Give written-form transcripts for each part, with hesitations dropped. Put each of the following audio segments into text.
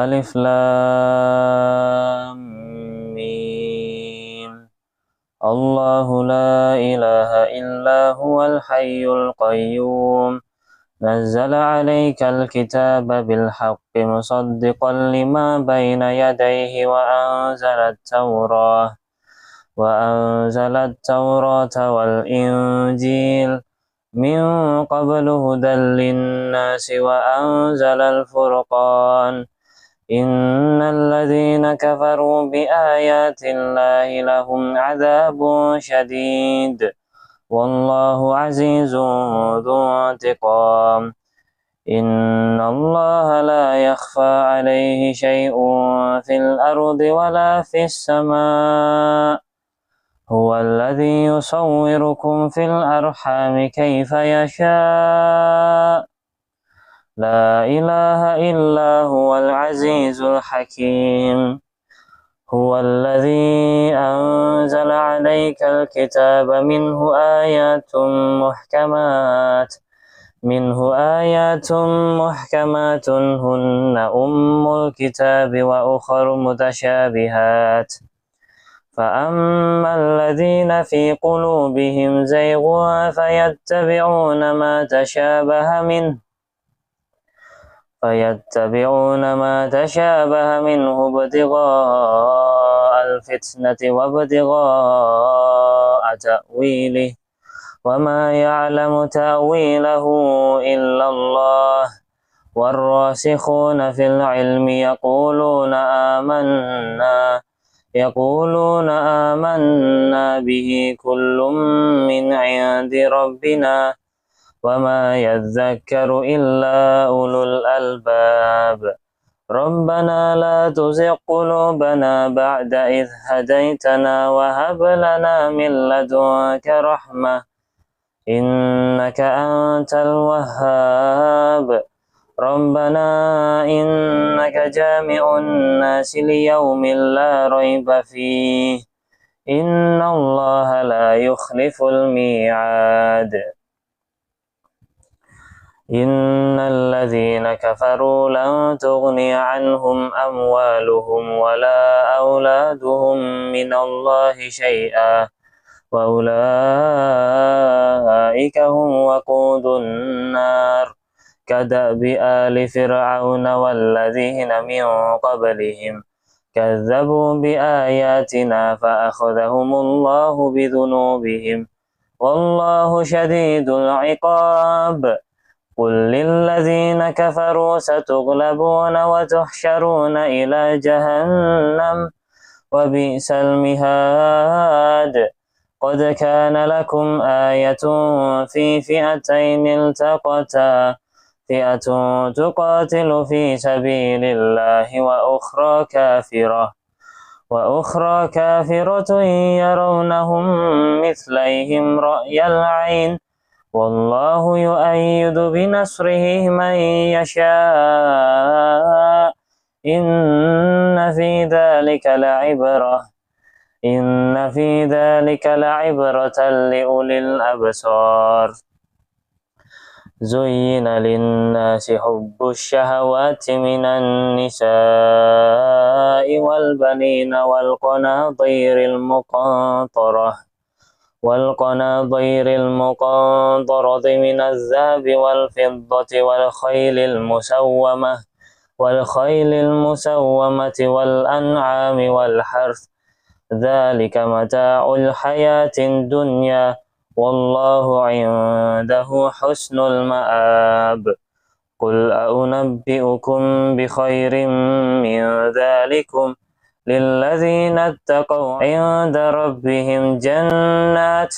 ألف لام ميم. الله لا إله إلا هو الحي القيوم نزل عليك الكتاب بالحق مصدقا لما بين يديه وأنزل التوراة والإنجيل من قبل هدى للناس وأنزل الفرقان إن الذين كفروا بآيات الله لهم عذاب شديد والله عزيز ذو انتقام إن الله لا يخفى عليه شيء في الأرض ولا في السماء هو الذي يصوركم في الأرحام كيف يشاء لا إله إلا هو العزيز الحكيم هو الذي أنزل عليك الكتاب منه آيات محكمات هن أم الكتاب وأخر متشابهات فأما الذين في قلوبهم زيغ فيتبعون ما تشابه منه ابتغاء الفتنة وابتغاء تأويله وما يعلم تأويله إلا الله والراسخون في العلم يقولون آمنا به كل من عند ربنا وما يذكر إلا أولو الألباب ربنا لا تزغ قلوبنا بعد إذ هديتنا وهب لنا من لدنك رحمة إنك أنت الوهاب ربنا إنك جامع الناس ليوم لا ريب فيه إن الله لا يخلف الميعاد إن الذين كفروا لن تغني عنهم أموالهم ولا أولادهم من الله شيئا وأولئك هم وقود النار كدأب آل فرعون والذين من قبلهم كذبوا بآياتنا فأخذهم الله بذنوبهم والله شديد العقاب قل للذين كفروا ستغلبون وتحشرون إلى جهنم وبئس المهاد قد كان لكم آية في فئتين التقتا فئة تقاتل في سبيل الله وأخرى كافرة يرونهم مثليهم رأي العين والله يؤيد بنصره من يشاء إن في ذلك لعبرة لأولي الأبصار زين للناس حب الشهوات من النساء والبنين والقناطير المقنطرة من الذهب والفضة والخيل المسومة والأنعام والحرث ذلك متاع الحياة الدنيا والله عنده حسن المآب قل أنبئكم بخير من ذلكم للذين اتقوا عند ربهم جنات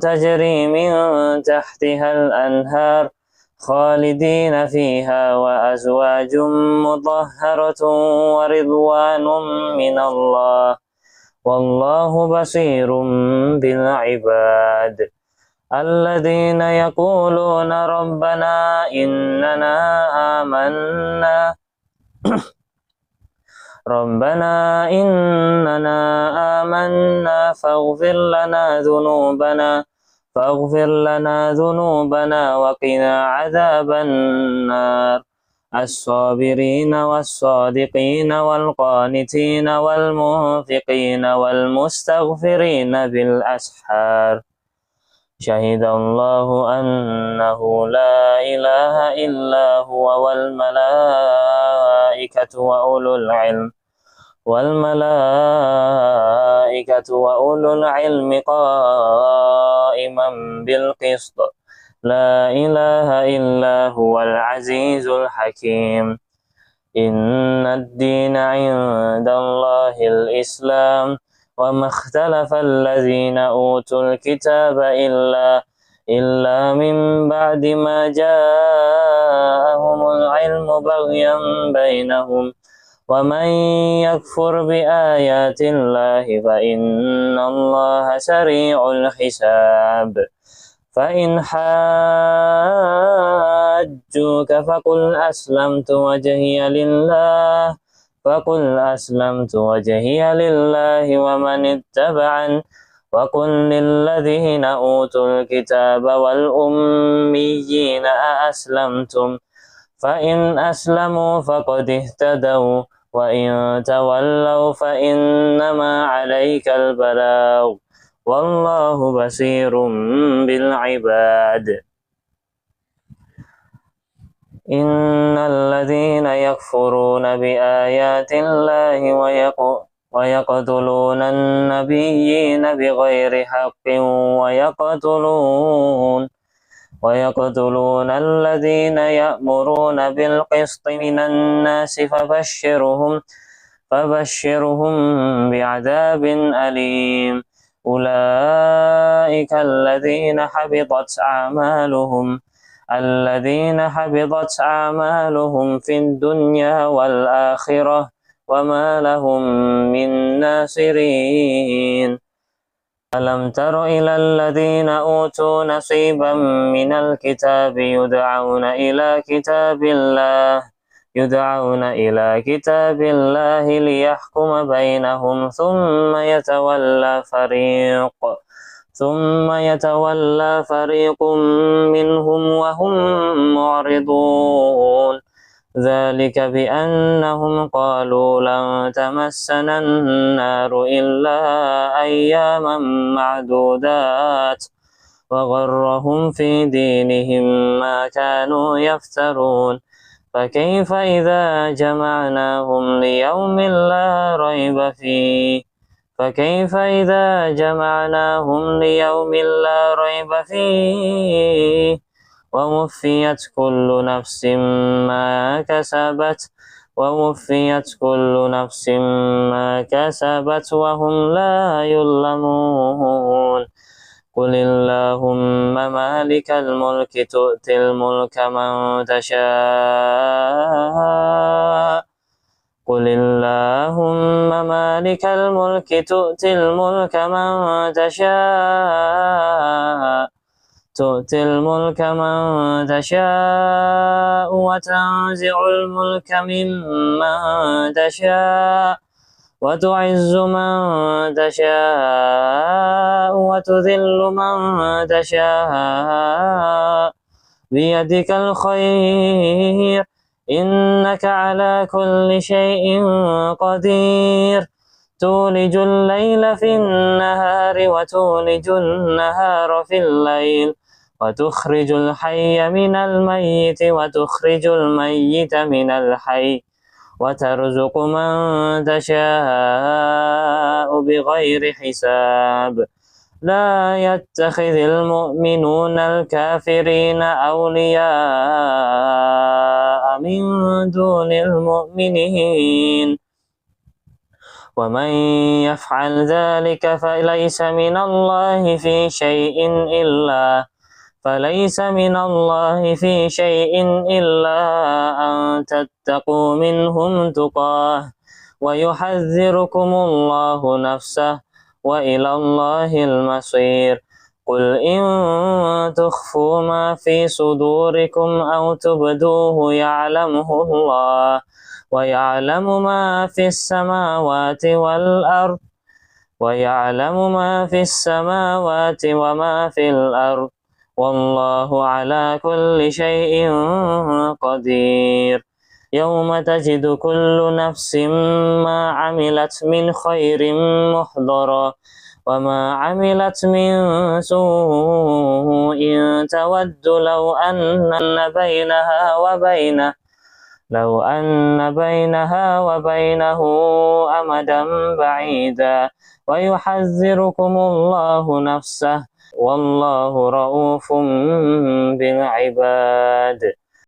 تجري من تحتها الأنهار خالدين فيها وأزواج مطهرة ورضوان من الله والله بصير بالعباد الذين يقولون ربنا إننا آمنا فاغفر لنا ذنوبنا وقنا عذاب النار الصابرين والصادقين والقانتين والمنفقين والمستغفرين بالأسحار شهد الله أنه لا إله إلا هو والملائكة وأولو العلم قائما بالقسط لا إله إلا هو العزيز الحكيم إن الدين عند الله الإسلام وما اختلف الذين أوتوا الكتاب إلا من بعد ما جاءهم العلم بغيا بينهم ومن يكفر بآيات الله فإن الله سريع الحساب فإن حاجوك فقل أسلمت وجهي لله ومن اتبعني وقل للذين أوتوا الكتاب والأميين أأسلمتم فإن أسلموا فقد اهتدوا وإن تولوا فإنما عليك البلاغ والله بصير بالعباد إن الذين يكفرون بآيات الله ويقتلون النبيين بغير حق ويقتلون الذين يأمرون بالقسط من الناس فبشرهم بعذاب أليم أولئك الذين حبطت أعمالهم في الدنيا والآخرة وما لهم من ناصرين ألم تر إلى الذين أوتوا نصيبا من الكتاب يدعون إلى كتاب الله ليحكم بينهم ثم يتولى فريق منهم وهم معرضون ذلك بأنهم قالوا لن تمسنا النار إلا أياما معدودات وغرهم في دينهم ما كانوا يفترون فكيف إذا جمعناهم ليوم لا ريب فيه ووفيت كل نفس ما كسبت وهم لا يظلمون قل اللهم مالك الملك تؤتي الملك من تشاء وتنزع الملك ممن تشاء وتعز من تشاء وتذل من تشاء بيدك الخير إنك على كل شيء قدير تولج الليل في النهار وتولج النهار في الليل وتخرج الحي من الميت وتخرج الميت من الحي وترزق من تشاء بغير حساب لا يتخذ المؤمنون الكافرين أولياء من دون المؤمنين ومن يفعل ذلك فليس من الله في شيء إلا أن تتقوا منهم تقاه ويحذركم الله نفسه وإلى الله المصير قل إن تخفوا ما في صدوركم أو تبدوه يعلمه الله ويعلم ما في السماوات وما في الأرض والله على كل شيء قدير يوم تجد كل نفس ما عملت من خير محضرا وما عملت من سوء تود لو أن بينها وبينه أمدا بعيدا ويحذركم الله نفسه والله رؤوف بالعباد.